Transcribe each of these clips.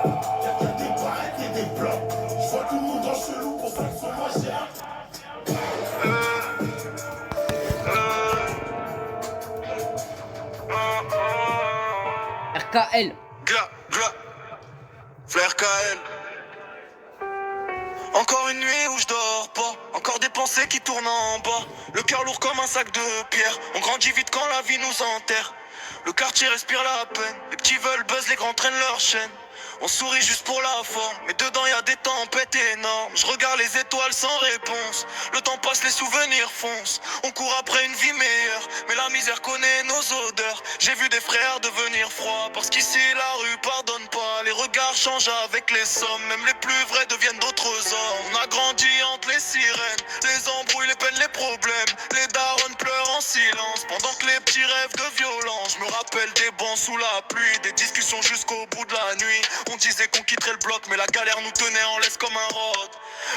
Y'a que des barrettes et des blocs. J'vois tout le monde en chelou pour ça que son moi j'ai un. RKL. Flair KL. Encore une nuit où je dors pas. Encore des pensées qui tournent en bas. Le cœur lourd comme un sac de pierre. On grandit vite quand la vie nous enterre. Le quartier respire la peine. Les petits veulent buzz, les grands traînent leur chaîne. On sourit juste pour la forme, mais dedans y a des tempêtes énormes. Je regarde les étoiles sans réponse. Le temps passe, les souvenirs foncent. On court après une vie meilleure, mais la misère connaît nos odeurs. J'ai vu des frères devenir froids, parce qu'ici la rue pardonne pas. Les regards changent avec les sommes, même les plus vrais deviennent d'autres hommes. On a grandi entre les sirènes, les embrouilles, les peines, les problèmes. Les darons pleurent en silence, pendant que les petits rêvent de violence. Je me rappelle des bancs sous la pluie, des discussions jusqu'au bout de la nuit. On disait qu'on quitterait le bloc, mais la galère nous tenait en laisse comme un rod.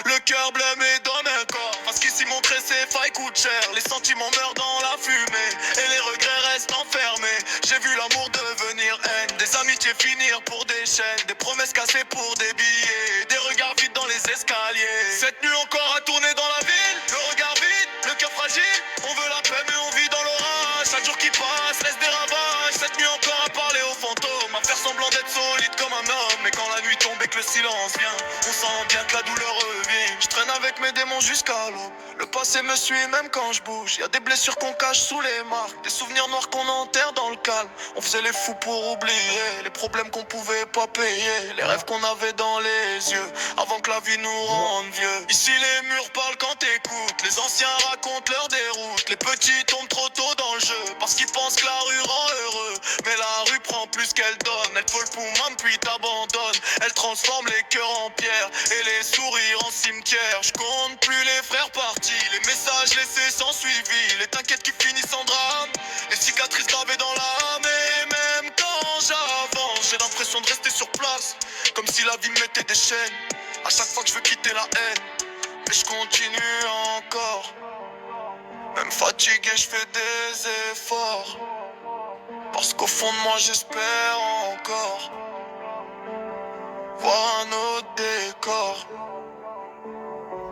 Le cœur blêmé donne un corps, parce qu'ici montrer ses failles coûte cher. Les sentiments meurent dans la fumée, et les regrets restent enfermés. J'ai vu l'amour devenir haine, des amitiés finir pour des chaînes, des promesses cassées pour des billets, des regards vides dans les escaliers. Cette nuit encore à tourner dans la ville, le regard vide, le cœur fragile. On veut la paix mais on vit dans l'orage. Chaque jour qui passe laisse des ravages. Cette nuit encore à parler aux fantômes, à faire semblant d'être solide comme un homme. Mais quand la nuit tombe et que le silence vient, on sent bien que la douleur revient. Je traîne avec mes démons jusqu'à l'aube. Le passé me suit même quand je bouge. Y'a des blessures qu'on cache sous les marques, des souvenirs noirs qu'on enterre dans le calme. On faisait les fous pour oublier les problèmes qu'on pouvait pas payer, les rêves qu'on avait dans les yeux avant que la vie nous rende vieux. Ici les murs parlent quand t'écoutes, les anciens racontent leur déroute. Les petits tombent trop tôt dans le jeu parce qu'ils pensent que la rue rend heureux. Mais la rue prend plus qu'elle donne, elle faut le poumon puis t'abandonne. Elle transforme les cœurs en pierre et les sourires en cimetière. Je compte plus les frères partis, les messages laissés sans suivi, les t'inquiètes qui finissent en drame, les cicatrices gravées dans l'âme. Et même quand j'avance, j'ai l'impression de rester sur place, comme si la vie me mettait des chaînes. À chaque fois que je veux quitter la haine, mais je continue encore. Même fatigué, je fais des efforts, parce qu'au fond de moi j'espère encore voir un autre décor.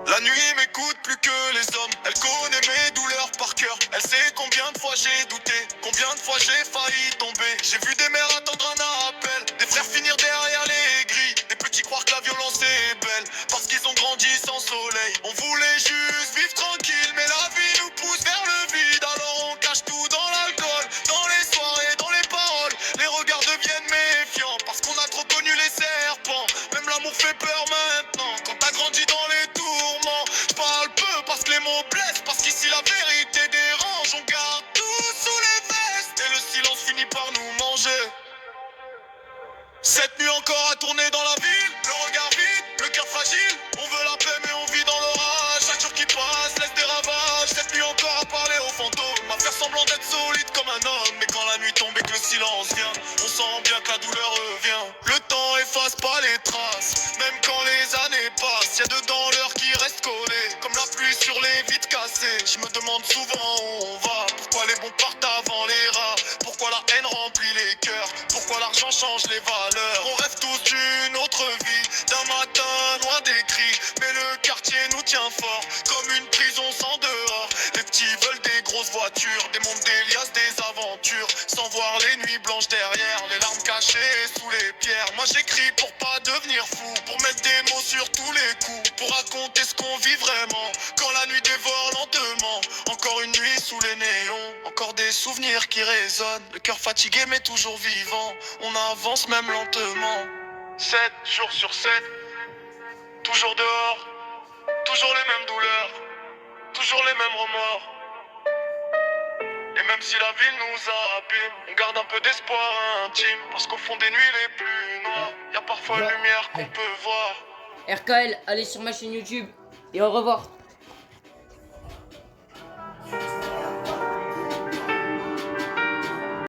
La nuit m'écoute plus que les hommes. Elle connaît mes douleurs par cœur. Elle sait combien de fois j'ai douté, combien de fois j'ai failli tomber. J'ai vu des mères attendre un appel, des frères finir derrière les grilles, des petits croire que la violence est belle, parce qu'ils ont grandi sans soleil. On voulait juste vivre tranquille, mais la vie nous pousse vers le vide. Alors on cache tout dans l'alcool, dans les soirées, dans les paroles. Les regards deviennent méfiants, parce qu'on a trop connu les serpents. Même l'amour fait peur maintenant, quand t'as grandi dans les tourments. Je parle peu parce que les mots blessent, parce qu'ici la vérité dérange. On garde tout sous les vestes, et le silence finit par nous manger. Cette nuit encore à tourner dans la ville, le regard vide, le cœur fragile. On veut la paix mais on vit dans l'orage. Chaque jour qui passe laisse des ravages. Cette nuit encore à parler aux fantômes, à faire semblant d'être solide comme un homme. Mais quand la nuit tombe et que le silence vient, on sent bien que la douleur revient. Le temps efface pas les traces, même quand les années passent. Y'a dedans l'heure qui reste collée, comme la pluie sur les vitres cassées. Je me demande souvent où on va, pourquoi les bons partent avant les rats, pourquoi la haine remplit les cœurs, pourquoi l'argent change les valeurs. On rêve tous d'une autre vie, d'un matin loin des cris, mais le quartier nous tient fort, comme une prison sans dehors. Les petits veulent des grosses voitures, des mondes, des liasses, des aventures, sans voir les nuits blanches derrière, les larmes cachées sous les pierres. Moi j'écris pour pas devenir fou, pour mettre des mots sur tous les coups, pour raconter ce qu'on vit vraiment, quand la nuit dévore lentement. Encore une nuit sous les néons, encore des souvenirs qui résonnent, le cœur fatigué mais toujours vivant, on avance même lentement. 7 jours sur 7, toujours dehors, toujours les mêmes douleurs, toujours les mêmes remords. Et même si la ville nous abîme, on garde un peu d'espoir intime, parce qu'au fond des nuits les plus noires, y a parfois une lumière qu'on peut voir. RKL, allez sur ma chaîne YouTube et au revoir.